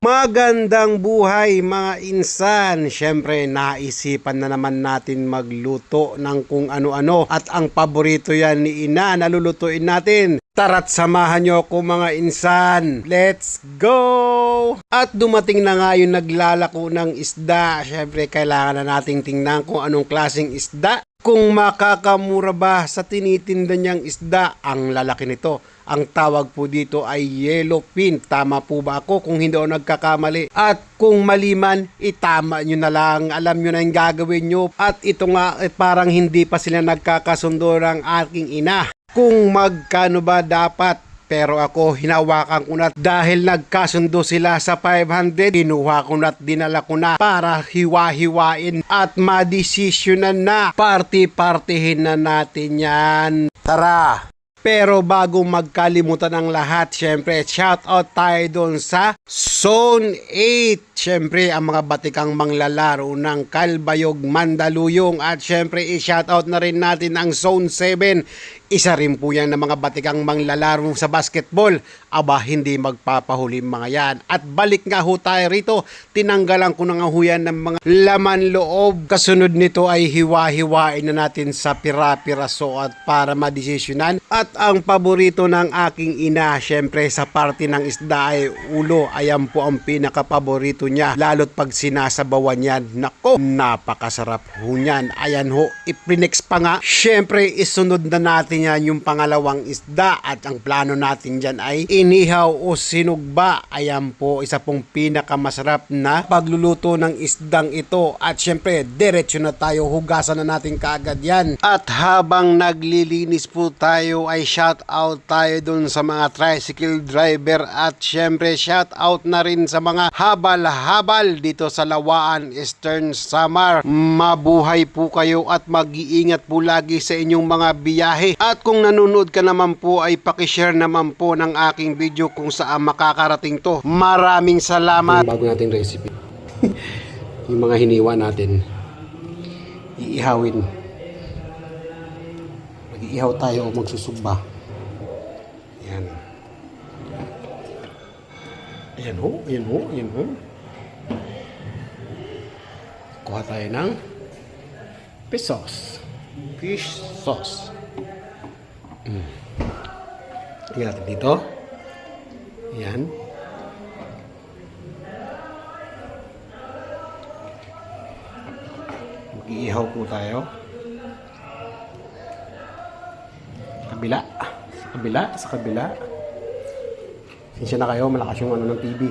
Magandang buhay mga insan. Siyempre naisipan na naman natin magluto ng kung ano-ano at ang paborito yan ni Ina nalulutuin natin. Tara't samahan nyo ako mga insan. Let's go! At dumating na nga yung naglalako ng isda. Siyempre kailangan na nating tingnan kung anong klaseng isda. Kung makakamura ba sa tinitinda niyang isda. Ang lalaki nito. Ang tawag po dito ay yellowfin. Tama po ba ako kung hindi ako nagkakamali? At kung mali man, itama nyo na lang. Alam nyo na yung gagawin nyo. At ito nga, parang hindi pa sila nagkakasundo ng aking ina. Kung magkano ba dapat. Pero ako, hinawakan ko na dahil nagkasundo sila sa 500. Kinuha ko na at dinala ko na para hiwa-hiwain at madesisyonan na. Party-partihin na natin yan. Tara! Pero bago magkalimutan ng lahat, syempre shoutout tayo doon sa Zone 8. Syempre ang mga batikang manglalaro ng Calbayog, Mandaluyong at syempre i-shoutout na rin natin ang Zone 7. Isa rin po yan ng mga batikang manglalaro sa basketball. Aba, hindi magpapahuli mga yan. At balik nga ho tayo rito. Tinanggalan ko na nga ho yan ng mga laman loob. Kasunod nito ay hiwa-hiwain na natin sa pira-piraso at para madesisyonan. At ang paborito ng aking ina, syempre sa parte ng isda ay ulo. Ayan po ang pinaka-paborito niya. Lalo't pag sinasabawan yan. Nako, napakasarap ho niyan. Ayan ho, iprinex pa nga. Syempre, isunod na natin yan yung pangalawang isda. At ang plano natin dyan ay inihaw o sinugba. Ayan po, isa pong pinakamasarap na pagluluto ng isdang ito. At syempre, diretso na tayo. Hugasan na natin kaagad yan. At habang naglilinis po tayo ay shout out tayo dun sa mga tricycle driver at syempre shout out na rin sa mga habal-habal dito sa Lawaan, Eastern Samar. Mabuhay po kayo at mag-iingat po lagi sa inyong mga biyahe. At kung nanonood ka naman po ay pakishare naman po ng aking video kung saan makakarating to. Maraming salamat. Bago nating recipe. Yung mga hiniwa natin iihawin. Mag-iihaw tayo o magsusugba. Ayan. Ayan ho, ayan ho, ayan ho. Kuha tayo ng fish sauce. Fish sauce. Tingnan natin dito. Ayan. Mag-iihaw po tayo. Sa kabila. Sinsya na kayo, malakas yung ano ng TV.